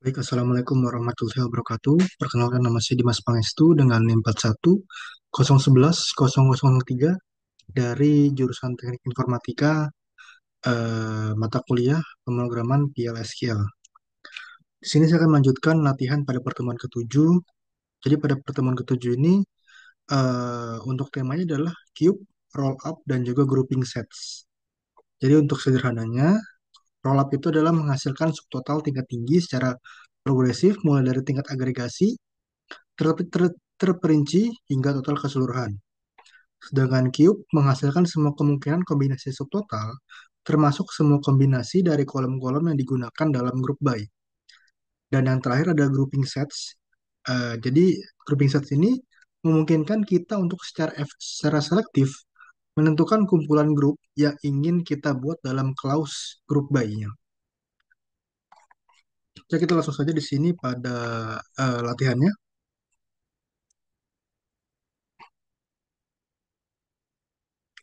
Baik, Assalamualaikum warahmatullahi wabarakatuh. Perkenalkan nama saya Dimas Pangestu dengan NIM 41 011 0003 dari jurusan Teknik Informatika, mata kuliah pemrograman PLSQL. Di sini saya akan melanjutkan latihan pada pertemuan ketujuh. Jadi pada pertemuan ketujuh ini untuk temanya adalah cube, roll up, dan juga grouping sets. Jadi untuk sederhananya, roll up itu adalah menghasilkan subtotal tingkat tinggi secara progresif mulai dari tingkat agregasi terperinci hingga total keseluruhan. Sedangkan cube menghasilkan semua kemungkinan kombinasi subtotal, termasuk semua kombinasi dari kolom-kolom yang digunakan dalam grup by. Dan yang terakhir ada grouping sets. Jadi grouping sets ini memungkinkan kita untuk secara selektif menentukan kumpulan grup yang ingin kita buat dalam clause group by-nya. Jadi kita langsung saja di sini pada latihannya.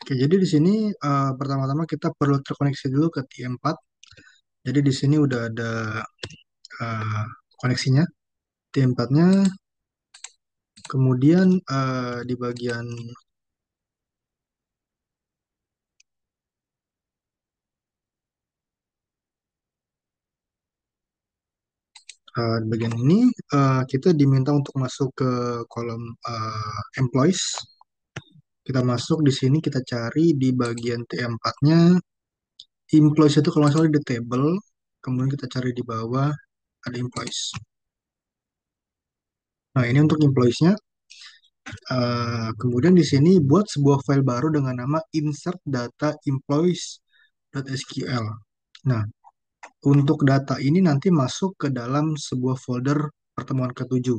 Oke, jadi di sini pertama-tama kita perlu terkoneksi dulu ke T4. Jadi di sini udah ada eh, koneksinya T4-nya. Kemudian di bagian di bagian ini kita diminta untuk masuk ke kolom employees. Kita masuk di sini kita cari di bagian T4-nya employees itu kalau nggak salah di table. Kemudian kita cari di bawah ada employees. Nah, ini untuk employees-nya. Kemudian di sini buat sebuah file baru dengan nama insert data employees.sql. Nah, untuk data ini nanti masuk ke dalam sebuah folder pertemuan ketujuh.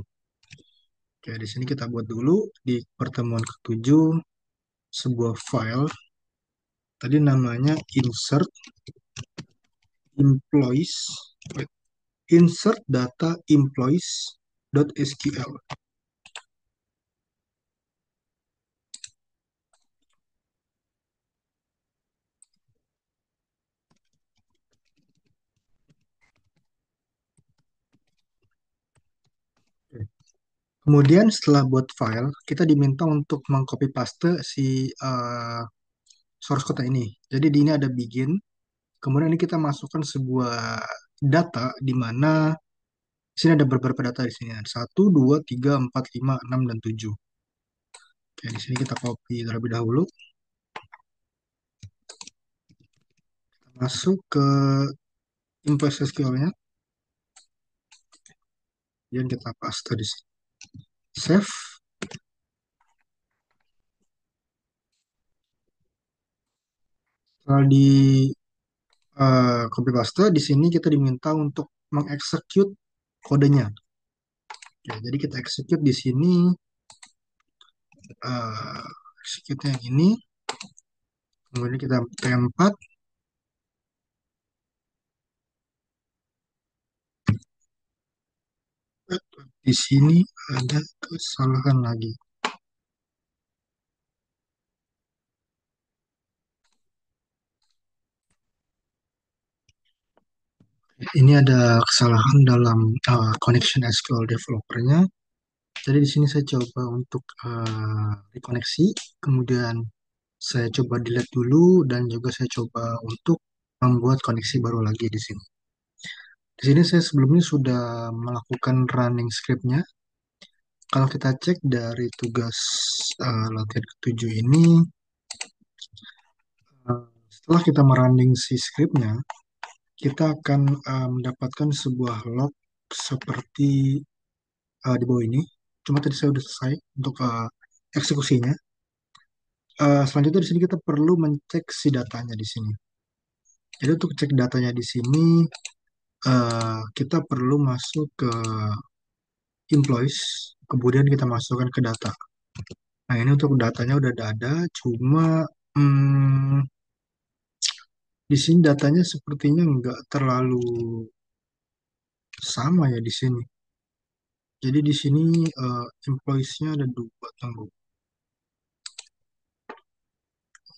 Oke, di sini kita buat dulu di pertemuan ketujuh sebuah file. Tadi namanya employees, insert data employees.sql. Kemudian setelah buat file, kita diminta untuk mengcopy paste si source code ini. Jadi di ini ada begin, kemudian ini kita masukkan sebuah data di mana di sini ada beberapa data di sini. Ada 1, 2, 3, 4, 5, 6, dan 7. Oke, di sini kita copy terlebih dahulu. Masuk ke invoice SQL-nya. Kemudian kita paste di sini. Save. Setelah di copy paste, di sini kita diminta untuk mengeksekut kodenya. Oke, jadi kita execute di sini execute yang ini. Kemudian kita T4. Di sini ada kesalahan lagi. Ini ada kesalahan dalam connection SQL developer-nya. Jadi di sini saya coba untuk rekoneksi, kemudian saya coba delete dulu dan juga saya coba untuk membuat koneksi baru lagi di sini. Di sini saya sebelumnya sudah melakukan running script-nya. Kalau kita cek dari tugas latihan ketujuh ini, setelah kita merunning si script-nya, kita akan mendapatkan sebuah log seperti di bawah ini. Cuma tadi saya sudah selesai untuk eksekusinya. Selanjutnya di sini kita perlu mencek si datanya di sini. Jadi untuk cek datanya di sini, kita perlu masuk ke employees, kemudian kita masukkan ke data. Nah, ini untuk datanya udah ada, cuma hmm, di sini datanya sepertinya nggak terlalu sama ya di sini. Jadi di sini employees-nya ada dua, tunggu.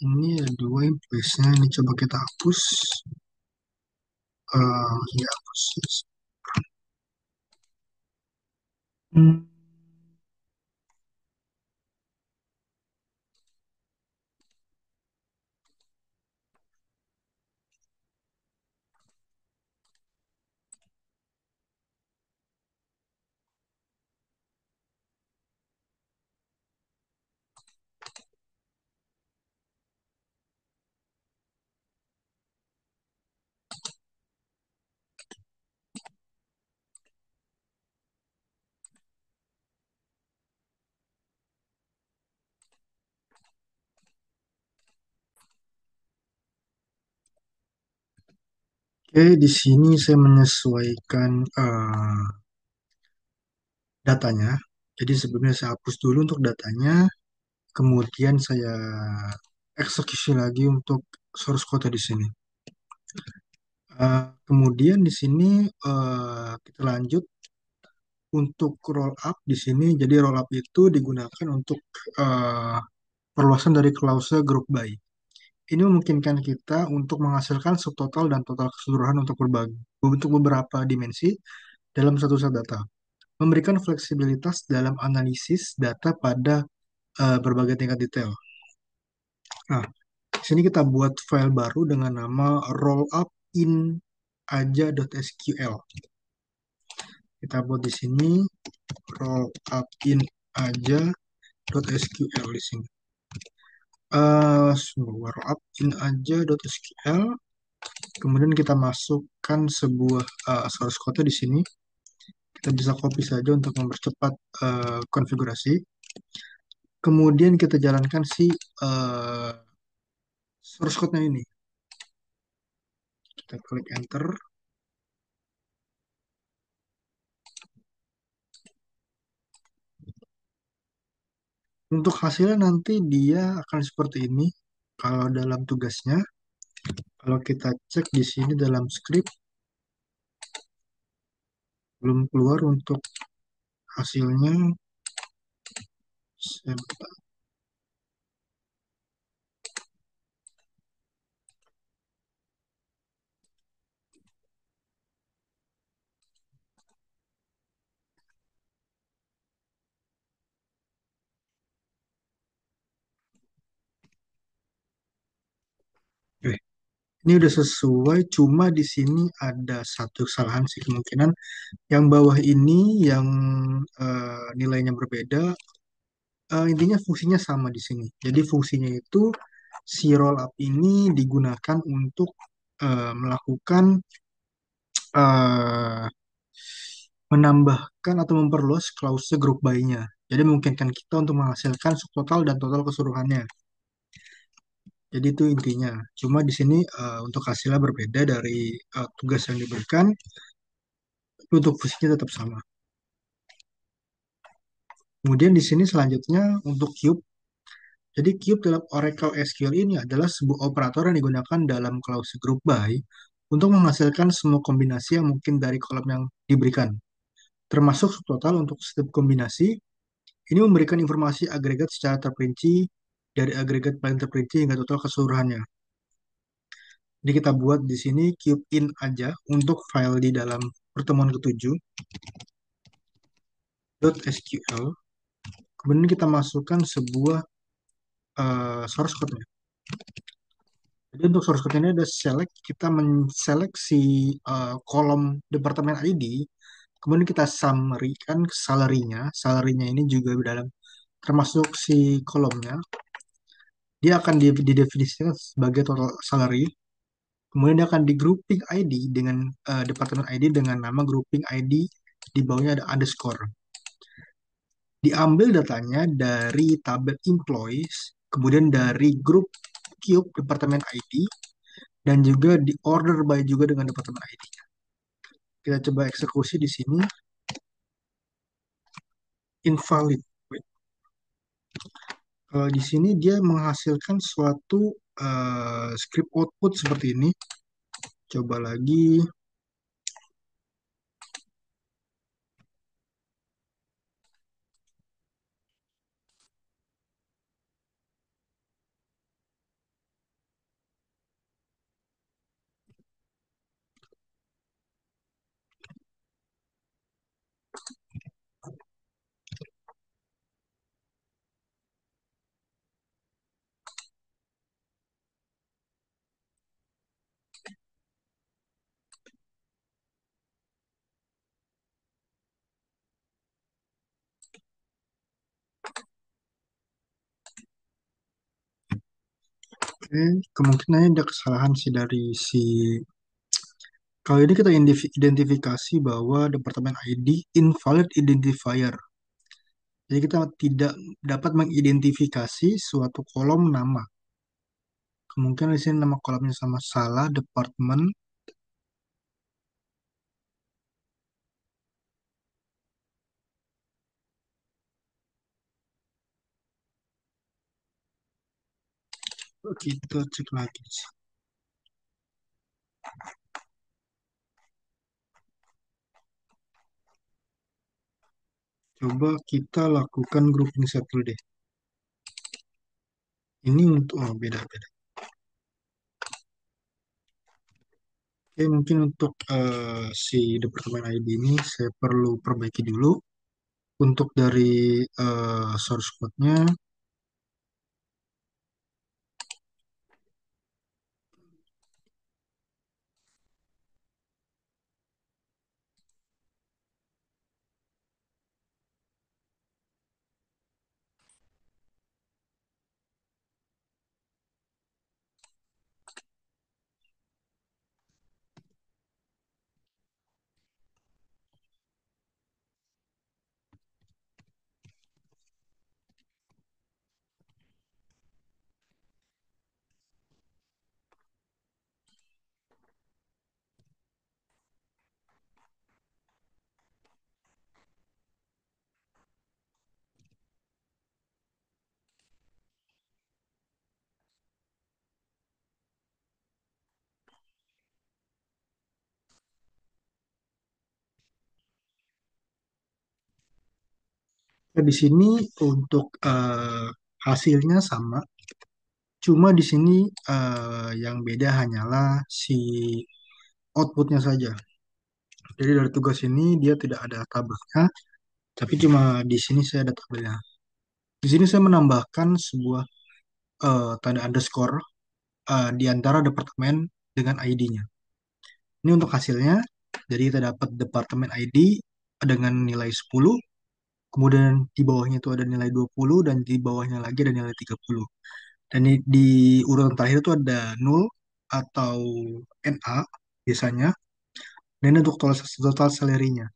Ini ada dua employees-nya, ini coba kita hapus. Ini hapus. Hmm. Oke, di sini saya menyesuaikan datanya. Jadi sebelumnya saya hapus dulu untuk datanya, kemudian saya eksekusi lagi untuk source code di sini. Kemudian di sini kita lanjut untuk roll up di sini. Jadi roll up itu digunakan untuk eh, perluasan dari klause group by. Ini memungkinkan kita untuk menghasilkan subtotal dan total keseluruhan untuk beberapa dimensi dalam satu set data, memberikan fleksibilitas dalam analisis data pada berbagai tingkat detail. Nah, di sini kita buat file baru dengan nama rollupin aja.sql. Kita buat di sini rollupin aja.sql di sini. Rollupin aja.sql. Kemudian kita masukkan sebuah source code di sini. Kita bisa copy saja untuk mempercepat konfigurasi. Kemudian kita jalankan si source code-nya ini. Kita klik enter. Untuk hasilnya nanti dia akan seperti ini. Kalau dalam tugasnya, kalau kita cek di sini dalam script, belum keluar untuk hasilnya. Ini udah sesuai, cuma di sini ada satu kesalahan sih kemungkinan. Yang bawah ini yang nilainya berbeda, intinya fungsinya sama di sini. Jadi fungsinya itu si roll up ini digunakan untuk melakukan eh, menambahkan atau memperluas klause group by-nya. Jadi memungkinkan kita untuk menghasilkan subtotal dan total keseluruhannya. Jadi itu intinya. Cuma di sini untuk hasilnya berbeda dari tugas yang diberikan, tapi untuk fungsinya tetap sama. Kemudian di sini selanjutnya untuk cube. Jadi cube dalam Oracle SQL ini adalah sebuah operator yang digunakan dalam klause group by untuk menghasilkan semua kombinasi yang mungkin dari kolom yang diberikan, termasuk subtotal untuk setiap kombinasi. Ini memberikan informasi agregat secara terperinci dari agregat paling terperinci hingga total keseluruhannya. Jadi kita buat di sini cube in aja untuk file di dalam pertemuan ketujuh .sql. Kemudian kita masukkan sebuah source code-nya. Jadi untuk source code ini ada select, kita menseleksi kolom departemen ID, kemudian kita summary kan salary-nya. Salary-nya ini juga dalam termasuk si kolomnya. Dia akan didefinisikan sebagai total salary. Kemudian dia akan di grouping ID dengan departemen ID dengan nama grouping ID, di bawahnya ada underscore. Diambil datanya dari tabel employees, kemudian dari grup cube departemen ID, dan juga di order by juga dengan departemen ID. Kita coba eksekusi di sini. Invalid. Wait. Kalau di sini dia menghasilkan suatu script output seperti ini. Coba lagi. Oke, kemungkinannya ada kesalahan sih dari si. Kalau ini kita identifikasi bahwa Departemen ID invalid identifier. Jadi kita tidak dapat mengidentifikasi suatu kolom nama. Kemungkinan di sini nama kolomnya sama salah, departemen. Kita cek lagi. Coba kita lakukan grouping set dulu deh. Ini untuk, oh beda-beda. Oke, mungkin untuk si Departemen ID ini saya perlu perbaiki dulu. Untuk dari source code-nya, di sini untuk hasilnya sama. Cuma di sini yang beda hanyalah si outputnya saja. Jadi dari tugas ini dia tidak ada tabelnya, tapi cuma di sini saya ada tabelnya. Di sini saya menambahkan sebuah tanda underscore di antara departemen dengan ID-nya. Ini untuk hasilnya. Jadi kita dapat departemen ID dengan nilai 10, kemudian di bawahnya itu ada nilai 20 dan di bawahnya lagi ada nilai 30. Dan di urutan terakhir itu ada null atau NA biasanya. Dan ini untuk total salary-nya.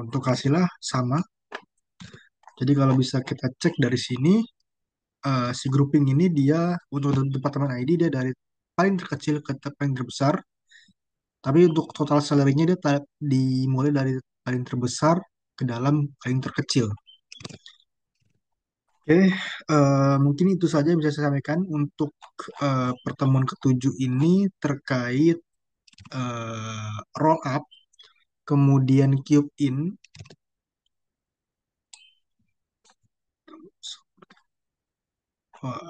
Untuk hasilnya sama. Jadi kalau bisa kita cek dari sini, si grouping ini dia untuk departemen ID dia dari paling terkecil ke paling terbesar. Tapi untuk total salary-nya dia dimulai dari paling terbesar ke dalam paling terkecil. Oke, mungkin itu saja yang bisa saya sampaikan untuk pertemuan ketujuh ini terkait roll up, kemudian cube in.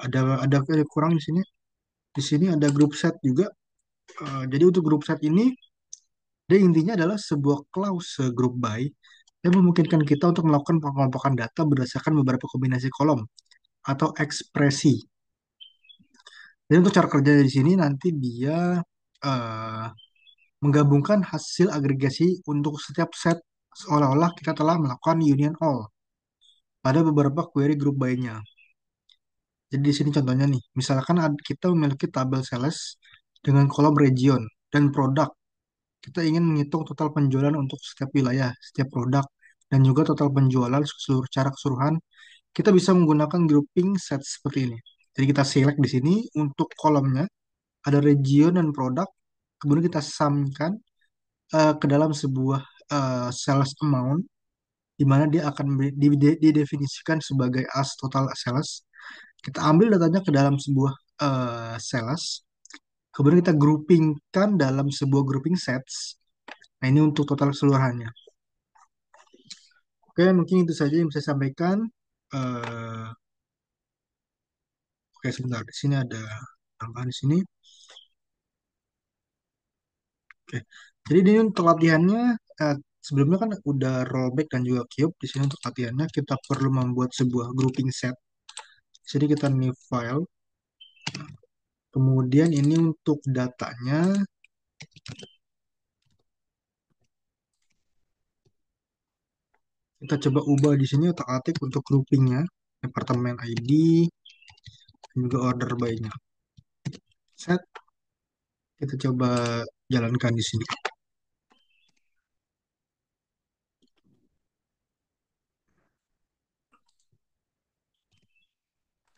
Ada kurang di sini. Di sini ada group set juga. Jadi untuk group set ini, dia intinya adalah sebuah clause group by yang memungkinkan kita untuk melakukan pengelompokan data berdasarkan beberapa kombinasi kolom atau ekspresi. Jadi untuk cara kerjanya di sini nanti dia eh, menggabungkan hasil agregasi untuk setiap set seolah-olah kita telah melakukan union all pada beberapa query group by-nya. Jadi di sini contohnya nih, misalkan kita memiliki tabel sales dengan kolom region dan produk. Kita ingin menghitung total penjualan untuk setiap wilayah, setiap produk, dan juga total penjualan secara keseluruhan. Kita bisa menggunakan grouping set seperti ini. Jadi kita select di sini untuk kolomnya ada region dan produk, kemudian kita sumkan ke dalam sebuah sales amount di mana dia akan didefinisikan sebagai as total sales. Kita ambil datanya ke dalam sebuah sales, kemudian kita groupingkan dalam sebuah grouping sets. Nah, ini untuk total keseluruhannya. Oke, mungkin itu saja yang saya sampaikan. Eh, oke, sebentar. Di sini ada tambahan di sini. Oke. Jadi ini untuk latihannya, eh, sebelumnya kan udah rollback dan juga cube. Di sini untuk latihannya kita perlu membuat sebuah grouping set. Jadi kita new file. Kemudian ini untuk datanya, kita coba ubah di sini otak-atik untuk groupingnya. Departemen ID, dan juga order by-nya. Set, kita coba jalankan di sini.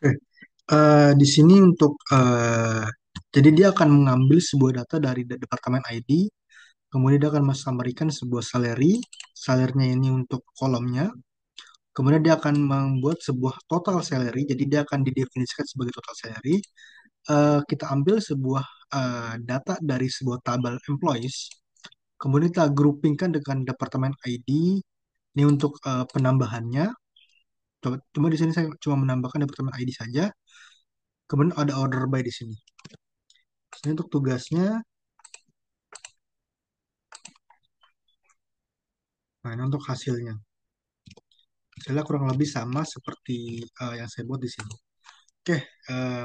Oke, di sini untuk jadi dia akan mengambil sebuah data dari departemen ID, kemudian dia akan mensummarikan sebuah salary, salernya ini untuk kolomnya, kemudian dia akan membuat sebuah total salary, jadi dia akan didefinisikan sebagai total salary. Kita ambil sebuah data dari sebuah tabel employees, kemudian kita groupingkan dengan departemen ID, ini untuk penambahannya. Cuma di sini saya cuma menambahkan departemen ID saja. Kemudian ada order by di sini. Ini untuk tugasnya. Nah, ini untuk hasilnya. Hasilnya kurang lebih sama seperti yang saya buat di sini. Oke,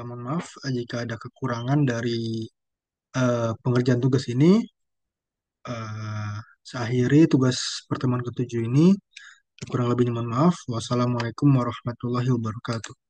mohon maaf jika ada kekurangan dari pengerjaan tugas ini. Eh, saya akhiri tugas pertemuan ketujuh ini. Kurang lebihnya mohon maaf. Wassalamualaikum warahmatullahi wabarakatuh.